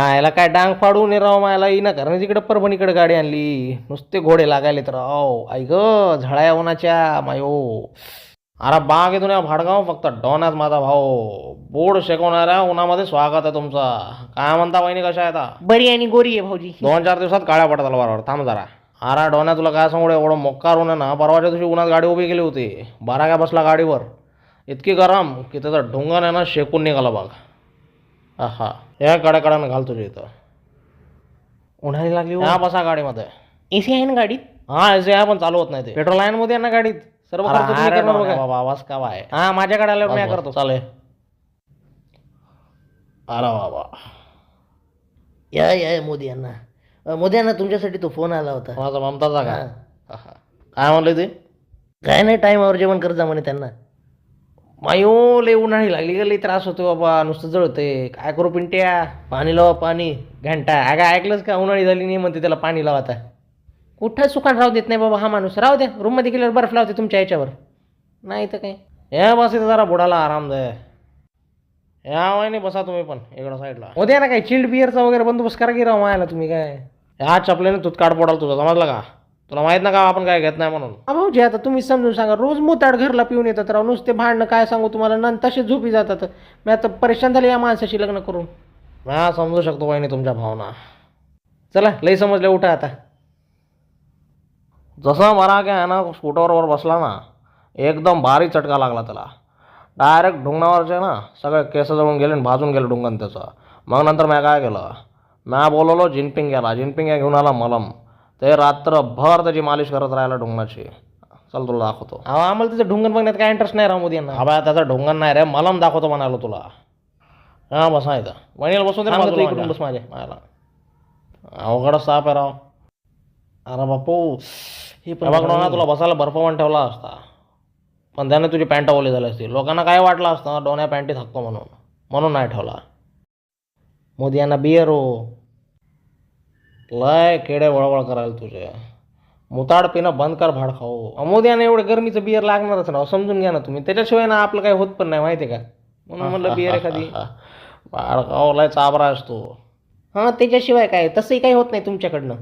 याला काय डांग फाडून राव मायला येईना कारण तिकडे परभणीकडे गाडी आणली नुसते घोडे लागायले तर राव आई ग झळाया उन्हाच्या मायो. अरे बाग येतो ना भाडगाव फक्त डॉनात माझा भाऊ बोर्ड शेकवणाऱ्या उन्हामध्ये स्वागत आहे तुमचा. काय म्हणता वहिनी कशा आहे आता? बरी आणि गोरी आहे भाऊजी. 2-4 दिवसात काळ्या पडतात बरोबर थांब जरा. अरे डोन्या तुला काय सांगू एवढं मोक्कार ऊन आहे ना परवाच्या दिवशी उन्हात गाडी उभी केली होती. बारा काय बसला गाडीवर इतकी गरम की त्याचा ढोंगण आहे ना शेकून निघाला बघ. हा या कड्याकड्यानं घाल तुझ्या इथं उन्हाळी लागली हो. हा बसा गाडीमध्ये. एसी आहे ना गाडीत? हा एसी आहे पण चालू होत नाही ते पेट्रोल लाईन मध्ये आहे ना गाडीत सर्व खर्च तुम्ही करणार बघा. बाबा आवाज का आहे हा माझ्याकडे आल्यावर मी करतो चालेल. अरे बाबा या मोदी यांना मोदी यांना तुमच्यासाठी तो फोन आला होता. माझा ममताचा का काय म्हणलं ते? काय नाही टाईमावर जेवण करत जा म्हणे त्यांना. मायो लय उन्हाळी लागली का लय त्रास होतो बाबा नुसतं जळते काय करू पिंट्या. पाणी लावा पाणी. घंटा अगं ऐकलंच का उन्हाळी झाली नाही म्हणते त्याला पाणी लावता. कुठं सुकान राहू देत नाही बाबा हा माणूस. राहू द्या रूममध्ये गेल्यावर बर्फ लावते तुमच्या याच्यावर. नाही तर काय या बस इथं जरा बुडाला आराम दे. या वहिनी बसा तुम्ही पण इकडं साईडला. उद्या ना काय चिल्ड बिअरचा वगैरे बंदोबस्त करा की राव मायला तुम्ही काय ह्या चपल्याने तूच काढ पडाल तुझं समजलं का? तुला माहित ना का आपण काय घेत नाही म्हणून. भाऊजी आता तुम्ही समजून सांगा रोज मुताड घरला पिऊन येतात राव नुसते भांडणं काय सांगू तुम्हाला नंतर तसे झोपी जातात. मी आता परेशान झाले या माणसाशी लग्न करून. हा समजू शकतो वहिनी तुमच्या भावना. चला लई समजले उठा आता. जसं मरा काय ना स्कूटरवर बसला ना एकदम भारी चटका लागला त्याला. डायरेक्ट ढुंगणावरचे ना सगळे केस जळून गेले आणि भाजून गेलं ढुंगण त्याचं. मग नंतर मी काय केलं मी बोलवलो जिनपिंग गेला. जिनपिंग घेऊन आला मलम. ते रात्रभर त्याची मालिश करत राहिला ढुंगणाची. चल तुला दाखवतो. अहो आम्हाला त्याचं ढुंगण बघण्यात काय इंटरेस्ट नाही राव मोदी यांना. हा त्याचा ढुंगण नाही रे मलम दाखवतो म्हणालो तुला. हा बसा इथं वहिनीला बसून दे सांगतो बाजूला इकडून बस माझ्या. माझ्या. अवघडच साप आहे राव. अरे बापू हे बघ ना तुला बसायला बर्फ पण ठेवला असता पण त्याने तुझी पॅन्ट ओली झाली असती. लोकांना काय वाटलं असतं डोन्या पॅन्टी थाकतो म्हणून नाही ठेवला. मोदी यांना बियर हो. लय केडे वळवळ करायला तुझे. मुताड पिणं बंद कर भाड खाऊ. मोदयाने एवढं गरमीचं बियर लागणारच ना समजून घ्या ना तुम्ही. त्याच्याशिवाय ना आपलं काही होत पण नाही माहिती आहे का म्हणून म्हणलं बियर एखादी. भाड खाऊ लय चाबरा असतो. हां त्याच्याशिवाय काय तसंही काही होत नाही तुमच्याकडनं.